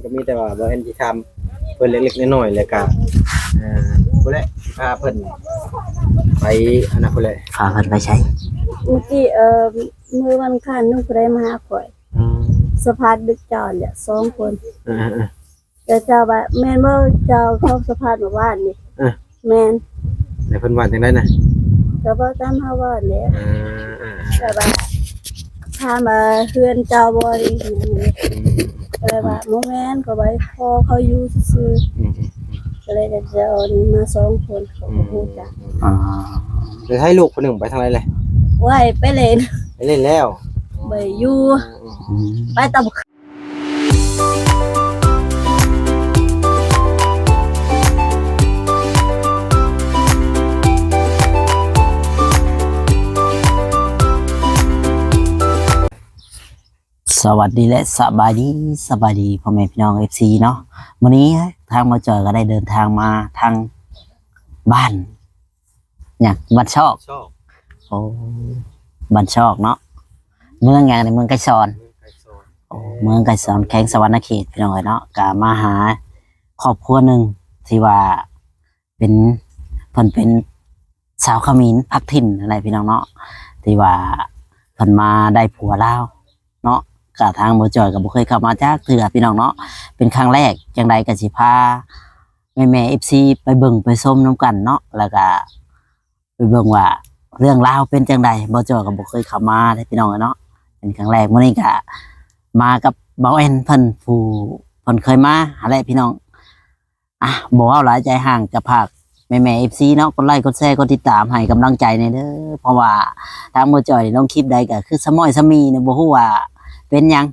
ก็มีแต่ว่าบ่เห็นที่ทำเพิ่นเล็กๆน้อยๆแล้วก็พุ่นแหละพาเพิ่นไปอันนั้นพุ่นแหละพาเพิ่นไปใช้เมื่อกี้มื้อวันอังคารนุ่งได้มาหาข่อยสะพานดึกจอดเนี่ย2คนแต่เจ้าว่าแม่นบ่เจ้าเข้าสะพานเมื่อวานนี่แม่นแล้วเพิ่นว่าจังได๋น่ะก็บ่ตามเฮาว่าแหละแต่ว่าพามาเฮือนเจ้าบ่ได้หยังนี่ก็เลยว่าบ่แม่นก็ไว้พอเขาอยู่ซื่อๆก็เลยจะเอานี่มา2คนเขาบ่ฮู้จักเดี๋ยวให้ลูกคนหนึ่งไปทางไหนเลยไว้ไปเล่นไปเล่นแล้วบ่อยู่ไปตำสวัสดีและสบายดีพ่อแม่พี่น้อง FC เนาะวันนี้ทางมาเจอก็ได้เดินทางมาทางบ้านอย่างบ้านชอกโอ้บ้านชอกเนาะเมืองอย่างในเมืองไกรสอนโอ้เมืองไกรสอนแข้งสวรรณเขตพี่น้องเนาะก็มาหาครอบครัวหนึ่งที่ว่าเป็นเพิ่นเป็นสาวเขมรพักถิ่นอะไรพี่น้องเนาะที่ว่าเพิ่นมาได้ผัวลาวเนาะกะทางบ่จอยก็บ่เคยเข้ามาจักเทื่อพี่น้องเนาะเป็นครั้งแรกจังใดก็สิพาแม่ FC ไปเบิ่งไปชมนํกันเนาะแล้วก็ไปเบิ่งว่าเรื่องราวเป็นจังใดบ่จอยก็บ่เคยเข้ามาเด้พี่น้องเนาะเป็นครั้งแรกมื้อนี้ก็มากับเบาแอนเพิ่นผู้เพิ่นเคยมาหาแหละพี่น้องบ่เว้าหลายใจห่างจะพากแม่ FC เนาะกดไลค์กดแชร์กดติดตามให้กำลังใจหน่อยเด้อเพราะว่าทางบ่จอยลงคลิปใดก็คือสะม้อยสะมีเนี่ยบ่ฮู้ว่าเป็นหยัง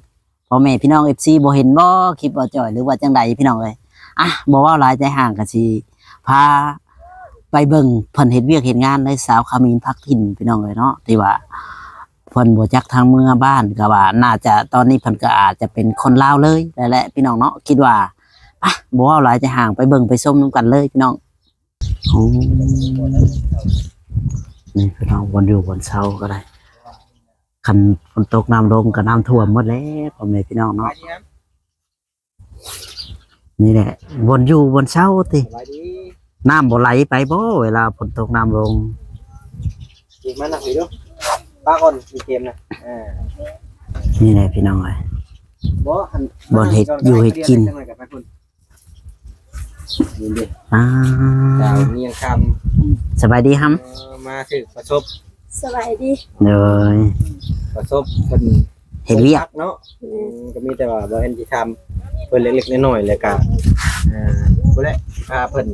พ่อแม่พี่น้อง FC บ่เห็นบ่คลิปบ่จ่อยหรือว่าจังใดพี่น้องเอ้ยบ่เว้าหลายใจห่างก็สิพาไปเบิ่งเพิ่นเฮ็ดเวียกเฮ็ดงานในสาวเขมรพักถิ่นพี่น้องเอ้ยเนาะที่ว่าเพิ่นบ่จักทางเมืองบ้านก็ว่าน่าจะตอนนี้เพิ่นก็อาจจะเป็นคนลาวเลยนั่นแหละพี่น้องเนาะคิดว่าบ่เว้าหลายใจห่างไปเบิ่งไปชมนํกันเลยพี่น้องนี่พี่น้องวนอยู่บนเสาก็ได้คันฝนตกน้ำลงกับน้ำท่วมหมดแล้วพ่อแม่พี่น้องเนาะนี่แหละวนอยู่บนเสาติน้ำบ่ไหลไปบ่เวลาฝนตกน้ำลงอีกมันหนักอยู่ป้าก่อนมีเกมนะนี่แหละพี่น้องเอ้ยบ่เฮ็ดอยู่เฮ็ดกินดาวเมียงคำสบายดีฮัมมาถึงประสบสบายดีเลยประสบเป็นเห็นเวียกเนาะก็มีแต่ว่าบ่เห็นที่ทำเพิ่นเล็กๆน้อยๆแล้วก็พุ่นแหละพาเพิ่น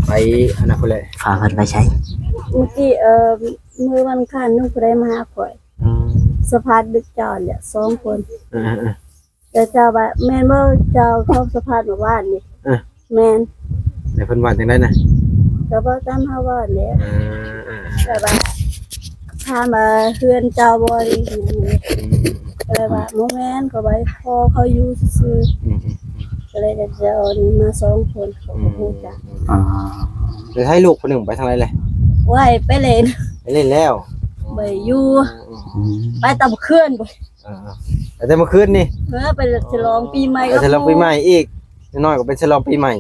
ไปอันนั้นพุ่นแหละพาเพิ่นไปใช้เมื่อกี้มื้อวันอังคารนุ่งได้มาหาข่อยสะพานดึกจอดเนี่ย2คนแต่เจ้าว่าแม่นบ่เจ้าเข้าสะพานเมื่อวานนี่แม่นแล้วเพิ่นว่าจังได๋น่ะก็บ่ตามเฮาว่าแหละแต่ว่าพามาเฮือนเจ้าบ่ได้หยังนี่ก็เลยว่าบ่แม่นก็ไว้พอเขาอยู่ซื่อๆก็เลยจะเอานี่มา2คนเขาบ่ฮู้จักเดี๋ยวให้ลูกคนหนึ่งไปทางไหนเลยไว้ไปเล่นแล้วบ่อยู่ไปตำคืนบ่แต่เมื่อคืนนี่ไปฉลองปีใหม่ฉลองปีใหม่อีกน้อยก็เป็นฉลองปีใหม่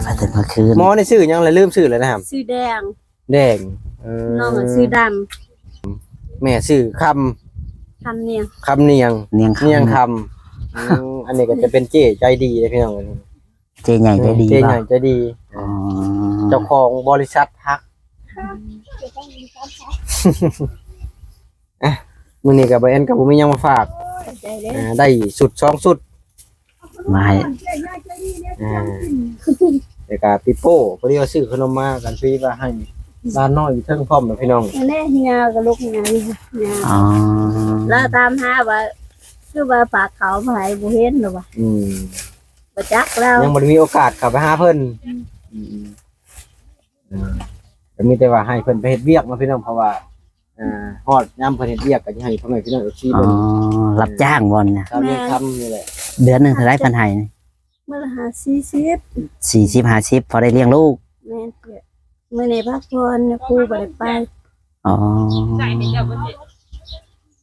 ไปแต่เมื่อคืนหมอในชื่อยังเลยลืมชื่อเลยนะครับชื่อแดงน้องชื่อดำแม่ชื่อคำเนียงคำเนียงคำอันนี้ก็จะเป็นเจ๊ใจดีเลยพี่น้องเจ๊ใหญ่ใจดีเจ๊ใหญ่ใจดีเจ้าของบริษัทพักมื้อนี้กับเอ็นกับผมมียังมาฝากได้สุด2สุดมาให้แต่กับปิโป้พอดีว่าซื้อขนมมากันฟรีว่าให้บ้านน้อยอยู่เทิงพร้อมนะพี่น้องแน่ยากับลูกยาแล้วตามหาว่าคือว่าฝากเขาไปบ่เห็นหรอวะบ่จักแล้วยังบ่มีโอกาสเข้าไปหาเพิ่นก็มีแต่ว่าให้เพิ่นไปเฮ็ดเวียกมาพี่น้องเพราะว่าฮอดยามเพิ่นเฮ็ดเวียกก็สิให้พ่อแม่พี่น้องเอาชี้เบิ่งรับจ้างบ่เนี่ยครับนี่ทำนี่แหละเดือนนึงเท่าไหร่เพิ่นให้มื้อละ40 50พอได้เลี้ยงลูกแม่นมื้อนี้พักผ่อนครูบ่ได้ไป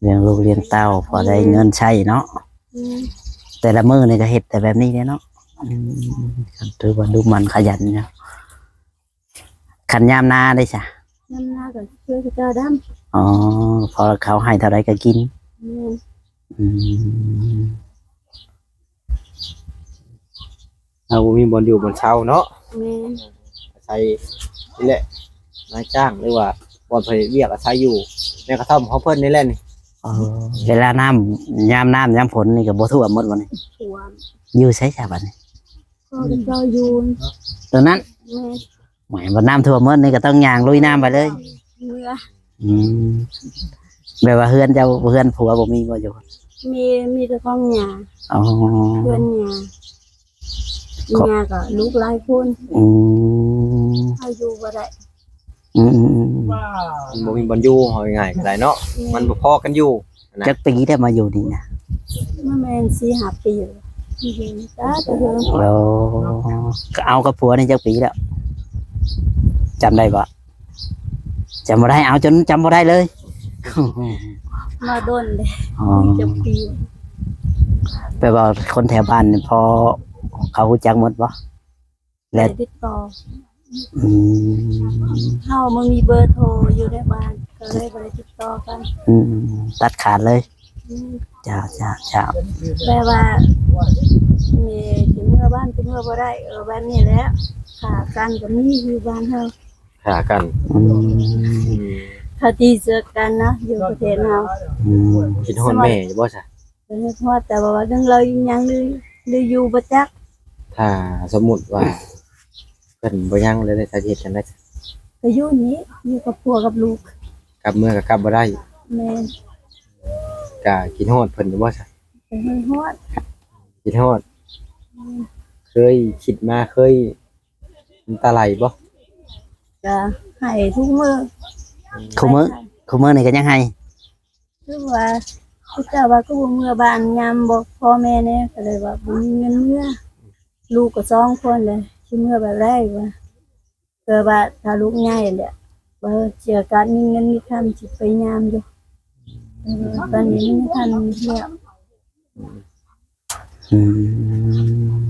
เลี้ยงลูกเลี้ยงเต้าพอได้เงินใช้เนาะแต่ แต่ละมื้อนี่ก็เฮ็ดแต่แบบนี้เนาะถือว่าดูมันขยันเนาะขันยามนาได้จ้ะ น้ำหน้าก็ช่วยเจ้าดำ อ๋อพอเขาให้เท่าไรก็กิน แม่น อืม เราบ่มีบ่อนอยู่บ่อนเช่าเนาะ แม่น อาศัยนี่แหละนายจ้างหรือว่าบ่อนผลิตเวียกอาศัยอยู่ในกระท่อมของเพิ่นนี่แหละนี่ เวลาน้ำยามฝนนี่ก็บ่ท่วมหมดวันนี้ ท่วม อยู่ใช้จ้ะบัดนี้ พ่อกับเจ้าอยู่ ตรงนั้น แม่น หมายว่าน้ำท่วมหมดนี่ก็ต้องย่างลุยน้ำไปเลย เมื่อ อืมแบบว่าเฮือนเจ้าเฮือนผัวบ่มีบ่อยู่ มีแต่ของหญ้า อ๋อ เพื่อนหญ้าหญ้าก็ลูกหลายคน อืม เอาอยู่บ่ได้ อืม มันบ่มีบ่อนอยู่เอาง่ายๆก็ได้เนาะมันบ่พอกันอยู่นะ จักปีได้มาอยู่นี่นะ แม่น4-5 ปีแล้วอยู่จ้าแต่เพิ่น แล้วก็เอากับผัวนี่จักปีแล้วจำได้บ่จำบ่ได้เอาจนจำบ่ได้เลย มาโดนเลย อ๋อ จะปี แปลว่าคนแถวบ้านนี่พอเขารู้จักหมดบ่ และติดต่อ อืม เฮามันมีเบอร์โทรอยู่ในบ้านก็เลยบ่ได้ติดต่อกัน อืมตัดขาดเลย อืม จ้า แปลว่ามีสิเมื่อบ้านสิเมื่อบ่ได้บ้านนี้แหละขากันก็มีอยู่บ้านเฮา หากัน อืม ถ้าที่เจอกันนะอยู่ประเทศเฮา อืม คิดฮอดแม่อยู่บ่ซะ เป็นฮอดแต่ว่าเรื่องเรายังหรืออยู่บ่จัก ถ้าสมมุติว่าเพิ่นบ่ยังเลยได้สาเหตุจังได๋ ก็อยู่นี้อยู่กับผัวกับลูก กลับเมื่อก็กลับบ่ได้ แม่น ก็คิดฮอดเพิ่นอยู่บ่ซะ เป็นฮอด คิดฮอดเคยคิดมาเคยน้ำตาไหลบ่ ก็ให้ทุกมื้อ คู่มื้อนี่ก็ยังให้ คือว่าเขาเจ้าว่าก็บ่เมื่อบ้านยามบอกพ่อแม่แน่ก็เลยว่าบ่มีเงินเมื่อลูกก็2คนเลยสิเมื่อแบบไรวะเกิดว่าถ้าลูกใหญ่แหละบ่เสียการมีเงินมีคำสิไปยามอยู่ตอนนี้มีทันแล้ว อืม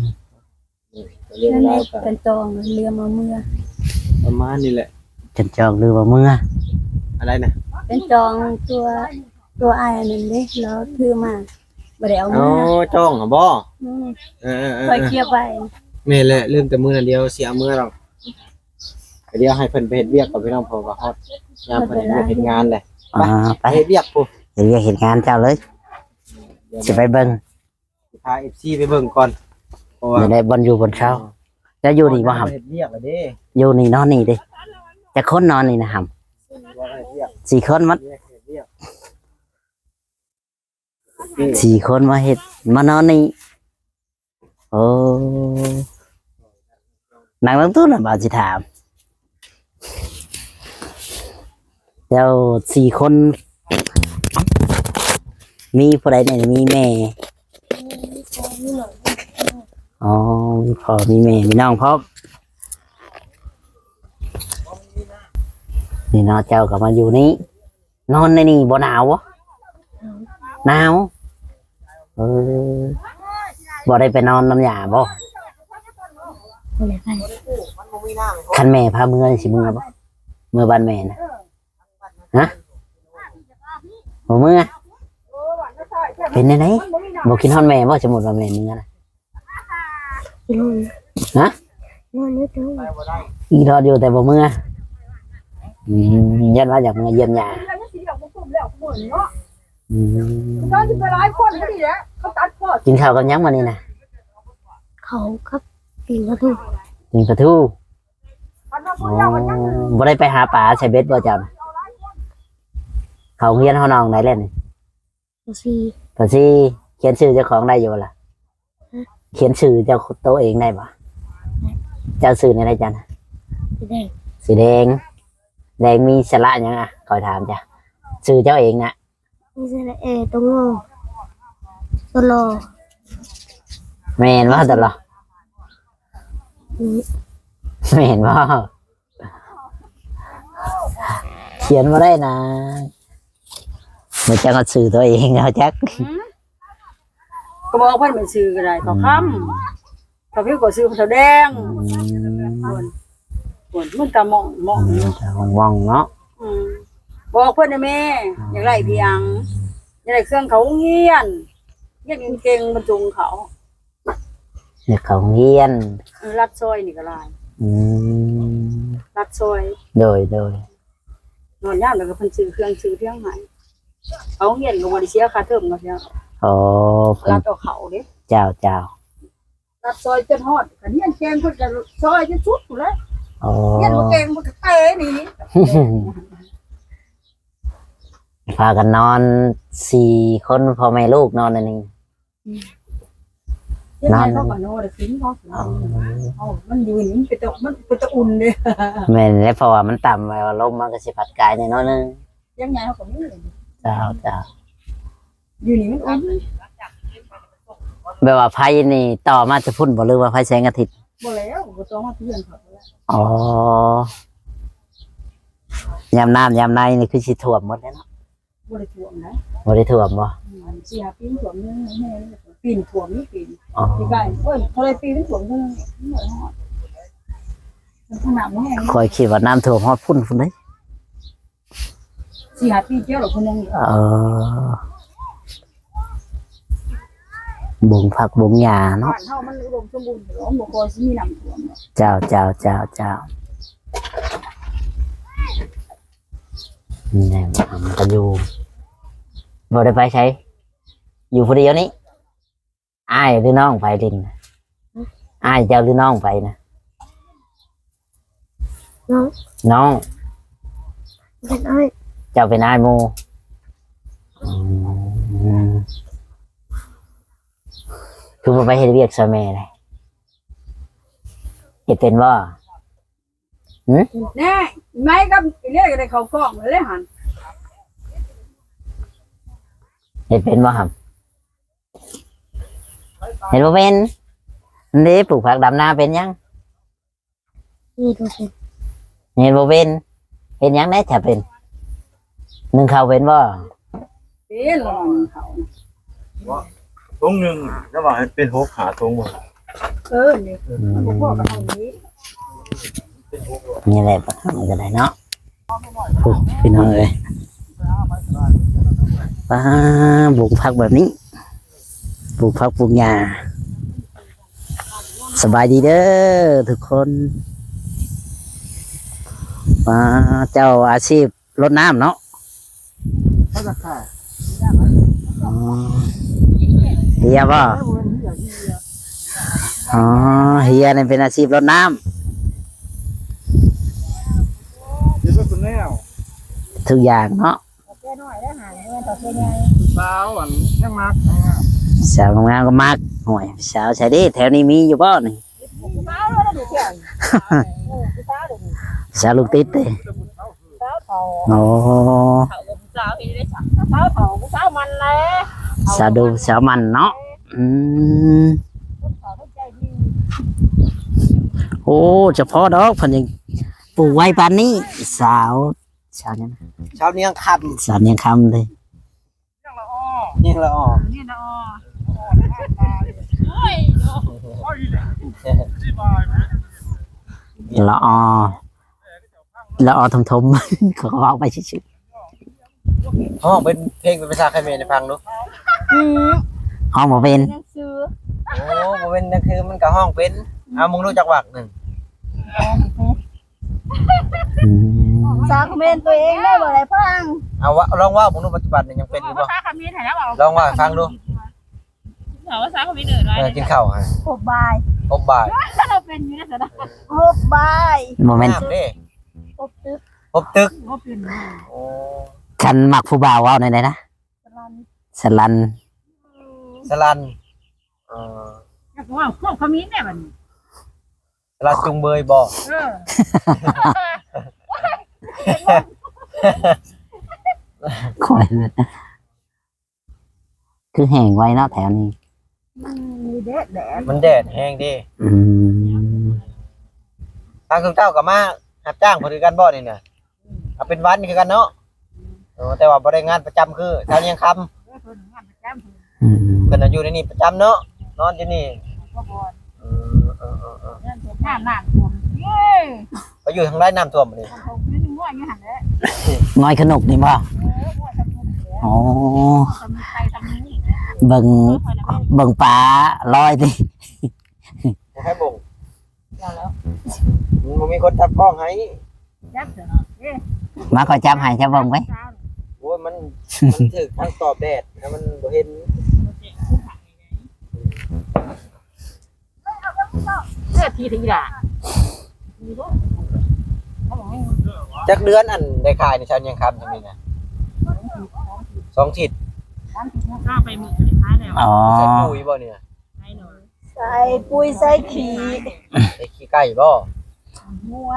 นั่นแหละเป็นตองเรือมาเมื่อ ประมาณนี้แหละ จันจอกหรือว่ามื้อ อะไรนะ เป็นจองตัวอ้ายอันนั้นเด้แล้วถือมาบ่ได้เอา อ๋อ มา จ้องเหรอบ่ อืม เออ ค่อยเคลียร์ไว้ แม่นแหละลืมแต่มื้อนั้นเดียวเสียมื้อหรอกก็เดี๋ยวให้เพิ่นไปเฮ็ดเวียกกับพี่น้องเพอว่าฮอดยามเพิ่นเฮ็ดงานแหละ อ่าไป ไปเฮ็ดเวียกปุ๊บ เดี๋ยวเห็นงานเจ้าเลย เดี๋ยว สิไปเบิ่ง พา FC ไปเบิ่งก่อนเพราะว่า จะได้บนอยู่บนเช้าจะอยู่นี่บ่หำ เฮ็ดเวียกแล้วเด้ อยู่นี่นอนนี่เด้จะคนนอนนี่นะห ว่าเฮ็ดเวียก ำ4 คนมัด เฮ็ดเวียก 4 คนมาเฮ็ดมานอนนี่โอ้นางลงตู้น่ะบ่าวสิถามเจ้า4 คน มีผู้ใดเนี่ยมีแม่อ๋อมีพ่อมีแม่มีน้องพร้อมนี่เนาะเจ้าก็มาอยู่นี่นอนในนี่บ่หนาวบ่หนาวเออบ่ได้ไปนอนน้ำยาบ่ บ่ได้ไป คันแม่พาเมื่อสิเมื่อบ่เมื่อบ้านแม่นะฮะบ่เมื่อเป็นไงบ่กินฮอดแม่บ่สมมุติว่าแม่เมื่อนะ ฮะ นอนอยู่ตรง อีทอดอยู่แต่บ่เมื่อยันว่าอยากมาเยี่ยมยาอืมกินข้าวกับหยังมานี่นะ เขาครับปีนประตู กินปลาทูอ๋อบ่ได้ไปหาปลาใส่เบ็ดบ่เจ้าน่ะเขาเฮียนเฮาน้องได้เล่นนี่ ซี ปลาซีเขียนชื่อเจ้าของได้อยู่บ่ล่ะเขียนชื่อเจ้าตัวเองได้บ่เจ้าชื่อในอะไรจ้ะนะ แดง สีแดงแดงมีสระหยังอ่ะขอถามจ้ะชื่อเจ้าเองน่ะ มีสระตรงงอตลอ แม่นว่าตลอดแม่นว่าเขียนมาได้นะมันจะก็สื่อตัวเองเอาจัก ก็ บอกเพิ่นไปซื้อก็ได้เขาค้ำเขาพี่ก็ซื้อเขาแดงคนมันก็มองอยู่ ว่องเนาะ บอกเพิ่นได้แม่อยากได้เพียงอยากได้เครื่องเขาเงียนเก่งๆบรรจุเขา เด็กเขาเฮียน รัดซอยนี่ก็ได้ อืม รัดซอย โดย นอนย่ามแล้วก็เพิ่นซื้อเครื่องซื้อเพียงให้เขาเงียนก็บ่ได้เสียค่าเทอมก็เสีย โอ้ รัดเอาเขาเด้ เจ้า รัดซอยจนฮอดก็เฮียนแกงเพิ่นก็ซอยจนสุดพุ่นแหละ โอ้ เฮียนบ่เก่งมันก็เตะหนี่ พากันนอน4 คนพ่อแม่ลูกนอนอันนี้ เฮียนให้เขาก็นอนได้กินเขามันอยู่นี่มันเป็นตะอุ่นเด้ แม่นแล้วเพราะว่ามันต่ำไปว่าลมมันก็สิพัดกายในน้อยนึง ยังไงเขาก็มี เจ้า อยู่นี่มันอุ่น แบบว่าไผนี่ต่อมาจะพุ่นบ่หรือว่าไผแสงอาทิตย์ บ่แล้วบ่ต้องมาเพื่อนเขาแล้ว อ๋อยามน้ำยามในนี่คือสิท่วมหมดแล้วเนาะ บ่ได้ท่วมนะ บ่ได้ท่วมบ่ สี่ห้าปีมันท่วมนึงแม่ปีนท่วมนี่ปีน อ๋อ ปีใกล้เอ้ยเท่าไรปีมันท่วมนึงมันขนาดแห้ง คอยคิดว่าน้ำท่วมฮอดพุ่นเด้ สี่ห้าปีเจ้าหรอกคนนึง บุงผักบุงหญ้าเนาะ บ้านเฮามันอุดมสมบูรณ์หรอกบ่คอยสิมีน้ำท่วม เจ้านี่มันก็อยู่บ่ได้ไปใช้อยู่ผู้เดียวนี้อ้ายหรือน้องไปดินอ้ายเจ้าหรือน้องไปนะ น้อง เป็นอ้าย เจ้าเป็นอ้ายหมู่คือบ่ไปเฮ็ดเวียกซะแม่เลยเฮ็ดเป็นบ่ แน่ไม้กับเรียกได้เข้ากล้องเลยหั่น เฮ็ดเป็นบ่ครับเฮ็ดบ่เป็นอันนี้ปลูกผักดำนาเป็นยัง นี่ดูสิ เฮ็ดบ่เป็นเฮ็ดหยังได้ถ้าเป็นนึ่งข้าวเป็นบ่ เป็นหรอกเขา ตรงหนึงก็ว่าให้เป็น6 5ตรงบ่ นี่มันบ่พอกับเฮานี้ นี่แหละบ่ทำก็ได้เนาะโอ้พี่น้องเอ้ยปลูกผักแบบนี้ปลูกผักปลูกหญ้าสบายดีเด้อทุกคนเจ้าอาชีพรดน้ำเนาะ เขาจะขาย เฮียบ่อ๋อเฮียนี่เป็นอาชีพรดน้ำ เดี๋ยวเป็นแนว ทุกอย่างเนาะ แค่น้อยแล้วหาเงินต่อแค่ใหญ่ สาวอันยังมัก สาวงามก็มากห่วยสาวใช่ดิแถวนี้มีอยู่บ่นี่ สาวแล้วดูเที่ยงสาวดู สาวลูกติดเด้ สาวเฒ่า โอ้ สาวอีได้จ้ะสาวเฒ่าสาวมันแหละ สาวดูสาวมันเนาะโอ้เฉพาะดอกเพิ่นยังปลูกไว้ปานนี้สาวเนี่ยนะ เช้านี้ยังค่ำ สาวเนี่ยคำเลย นี่ละอ้อ นี่นะอ๋อ ละออละออทมๆ เขาก็เอาไปชิว ห้องเป็นเพลงเป็นภาษาเขมรให้ฟังดู ๆห้องบ่เป็น ยังซื้อ โอ้บ่เป็นนั่นคือมันก็ห้องเป็นเอามึงรู้จักวักหนึ่ง อืม สาวคอมเมนต์ตัวเองได้บ่ได้ฟัง เอาวะลองว่ามึงรู้ปัจจุบันนี่ยังเป็นอยู่บ่ ภาษาคำนี้ถ่ายแล้วเปล่า ลองว่าให้ฟังดู ถามว่าภาษาคำนี้เหนื่อยไหม กินข้าวฮะ โบบาย อบบ่าย ถ้าเราเป็นอยู่ในสถาน โบบาย โมเมนต์ น้ำเด้ โอบตึก อบตึก ก็เป็น โอ้ คันมักผู้บ่าวเว้าในไหนนะ สลัน สลัน สลันเออ เพราะว่าพวกคำนี้เนี่ยมัน สลันจุงเบยบ่ เออ คอยเลยคือแห้งไว้เนาะแถวนี้ มีแดดแดด มันแดดแห้งดิ อืม ทางคุณเจ้าก็มารับจ้างเพิ่นคือกันบ่นี่น่ะเอาเป็นวันคือกันเนาะแต่ว่าบ่ได้งานประจำคือเช้านี้ยังค่ำ งานประจำ อืม เพิ่นน่ะอยู่ในนี่ประจำเนาะนอนอยู่นี่ ก็บ่ เออ เรื่องน้ำท่วมเย้ ไปอยู่ทางใต้น้ำท่วมบ่นี่ ผมไม่ถึงว่าอยู่หั่นแหละ น้อยขนกนี่บ่ ว่าทำนี่แหละ อ๋อ ทำใครทำนี่ เบิ่งปลาลอยดิ บ่ให้บ่ง แล้วแล้ว มันบ่มีคนตัดกล้องให้ ยับเถอะเอ๊ะ มาขอจับให้จะเบิ่งไว้ โอ้ยมันถึกทางตอบแดดแล้วมันบ่เห็น เสื้อทีทีล่ะ จักเดือนอันได้ขายในชั้นยังคำจังนี้นะ2ทิศ ข้าไปมือสุดท้ายแล้ว อ๋อ ใส่ปุ๋ยบ่เนี่ย ใช่หน่อย ใส่ปุ๋ยใส่ขี้ ใส่ขี้ไก่บ่ งัว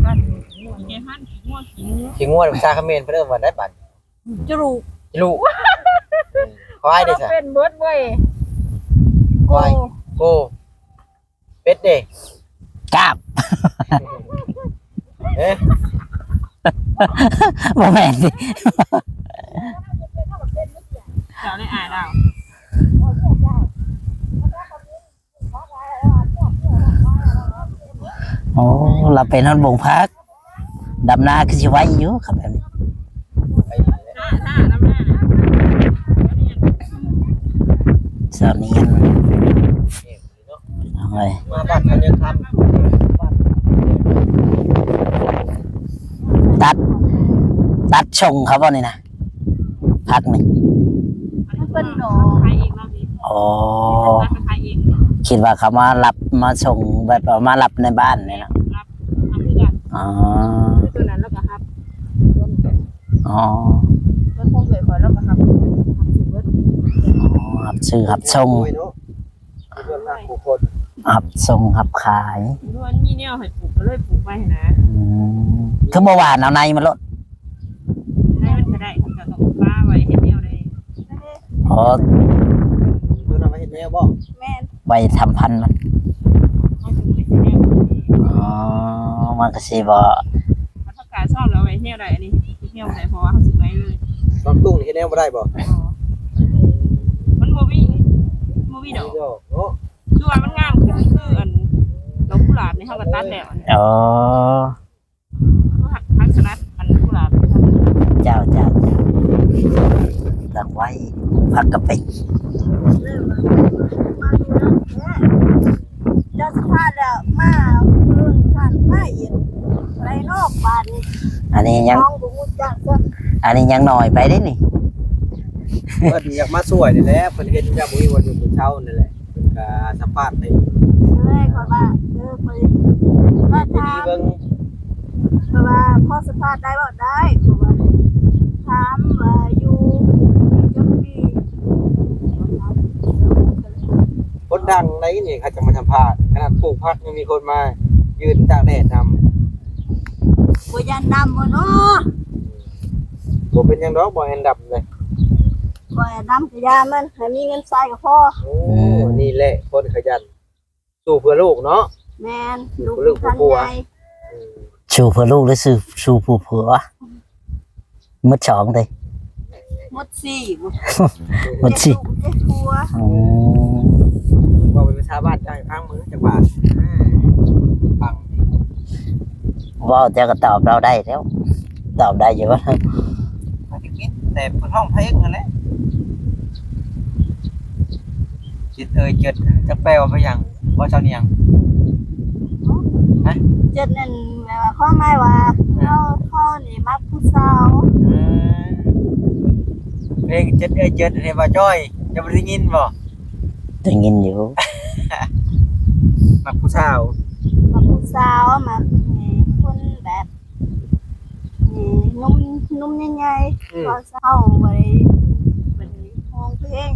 กันหัวแกพันหัวขี้ ขี้งัวภาษาเขมรเพิ่นเอิ้นว่าได้บัด จรูก ลูกควายเด้ซะ เป็นเบิร์ดเว้ย โก ควายโกเป็ดเด้ กราบ เอ๊ะ บ่แม่นดิ เจ้าได้อ่านแล้ว โอ้เราเป็นนอนบ่งพักดำนาคือสิไว้อยู่ครับแบบนี้ ไป ถ้าน้ำแม่เนี่ย สาวเนียน นี่เนาะ เอาไว้ มาบ้านกันยังคำ ตัดชงครับว่านี่นะพักหนึ่ง มันเป็นดอกขายเองเราดิ อ๋อ รับขายเอง คิดว่าเขามารับมาส่งแบบว่ามารับในบ้านเนี่ยนะ รับทำด้วยกัน อ๋อ ตัวนั้นแล้วก็ครับ อ๋อ มันคงเคยคอยแล้วก็ครับทำสิเบิร์ด อ๋อครับชื่อครับส่ง เนาะเพื่อนทางผู้คน ครับส่งครับขาย ด้วยมีเนี่ยให้ปลูกก็เลยปลูกไปนะ อืมคือเมื่อวานเอาในมาลด ได้มันจะได้ผมจะต้องป้าไว้ให้เดียวได้ อ๋อ เพื่อนเอามาเฮ็ดแนวบ่ แม่น ไปทำพันธุ์มัน เขาถึงไม่ใช่แนว อ๋อมันก็สิบ่ ถ้ากาชอบแล้วไว้เที่ยวได้อันนี้เที่ยวได้เพราะว่าเขาสึกไว้เลย ตอนตุ้งนี่เฮ็ดแนวบ่ได้บ่ มันโมวี่ดอก เนาะ คือว่ามันงามคืออันดอกกุหลาบในห้องกระตัดแล้ว อ๋อ คือหักพักชนัดอันกุหลาบ เจ้าตั้งไว้พักกะปิ มาดูนะเจ้าสภาพแล้วมาเพิ่งผ่านมาอีกไปนอกบ้านนี่ อันนี้ยัง น้องบ่รู้จักซะ อันนี้ยังหน่อยไปได้นี่ เพิ่นอยากมาช่วยนี่แหละเพิ่นเฮ็ดยามบ่มีวันอยู่มื้อเช้านี่แหละเพิ่นก็สัมภาษณ์ให้ เลยขอยว่าไปมาถาม เบิ่ง เพราะว่าพ่อสภาพได้บ่ได้เพราะว่าถามว่าอยู่จังปี คนดังในนี่เขาจะมาสัมภาษณ์ขนาดปลูกผักยังมีคนมายืนตากแดดนำ บ่ยันดำบ่เนาะ บ่เป็นหยังดอกบ่อันดับเลย บ่ยันดำก็ยามันให้มีเงินใช้ก็พอ โอ้นี่แหละคนขยันสู้เพื่อลูกเนาะ แม่นลูกทันใหญ่ ชูเพื่อลูกหรือชูผู้ผัวมืดสองเลย หมดสี่บ่ มืดสิ เจ็ดผัว อืม ว่าเป็นชาวบ้านจ่ายพังมือจักบาทฟัง ว่าเจ้าก็ตอบเราได้แล้ว ตอบได้อยู่ว่า มาติกินแต่เพิ่นห้องเพลงนั่นแหละจิตเจิดจักแปลว่าไปหยังบ่เจ้านี่หยัง เจ็ดนั่นแปลว่าข้อหมายว่าเขานี่มักผู้สาว เพลงเจิดเรียกว่าจ้อยจะบ่ได้ยินบ่ ได้ยินอยู่ มักผู้สาว มักผู้สาวมักคนแบบนุ่มใหญ่ๆก็เศร้าไว้เป็นห้องเพลง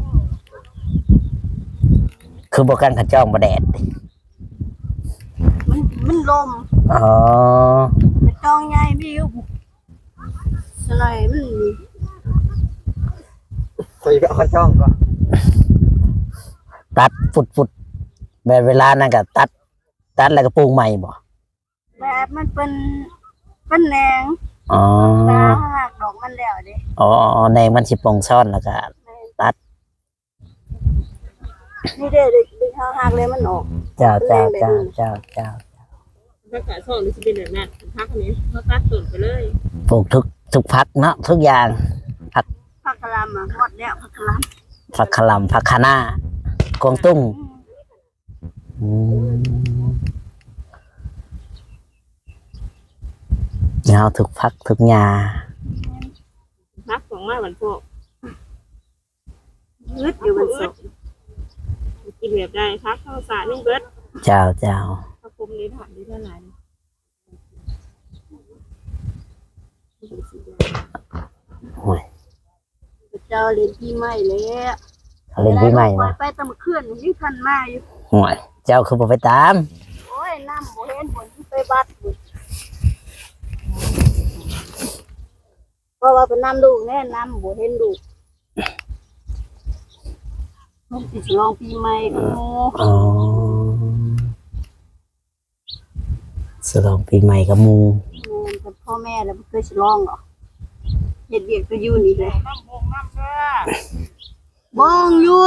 คือบอกกันขัดจ้องประแดด มันลม อ๋อ เป็นตองใหญ่มีอยู่สลายมัน คุยไปเอาจ้องก่อน ตัดฟุดแบบเวลานั่นก็ตัดแล้วก็ปรุงใหม่บ่ แบบมันเป็นแหนง อ๋อ ตาหักดอกมันแล้วเด้ อ๋อในมันสิปรุงซ่อนแล้วก็ตัด นี่เด้เด็กหักเลยมันออก เจ้า ถ้ากาชอบหรือจะเป็นแบบนั้นพักอันนี้เขาตัดต้นไปเลย ปลูกทุกพักเนาะทุกอย่าง ผักกะหล่ำหมดแล้วผักกะหล่ ผักขะหล่ำผักคะน้ากวางตุ้งอืมเอาทุกพักทุกหญ้า พักของมาวันพวก ำอึดอยู่มันสุก กินแบบได้พักข้าวสารนี่เบิด เจ้า พระพรมนี้ถามได้เท่าไหร่ โอ้ย เจ้าเล่นปีใหม่แล้ว เขาเล่นปีใหม่มา ไปตะมื้อคืนนี่ทันมาอยู่ โอ้ยเจ้าคือบ่ไปตาม โอ้ยน้ำบ่เห็นบ่ไปบัดพุ่นเพราะว่าเป็นน้ำลูกแน่น้ำบ่เห็นลูกสิฉลองปีใหม่กับหมู่ อ๋อฉลองปีใหม่กับหมู่ แต่พ่อแม่แล้วบ่เคยฉลองหรอกเฮ็ดเวียกก็อยู่นี่แหละ น้ำเด้อ บ้องอยู่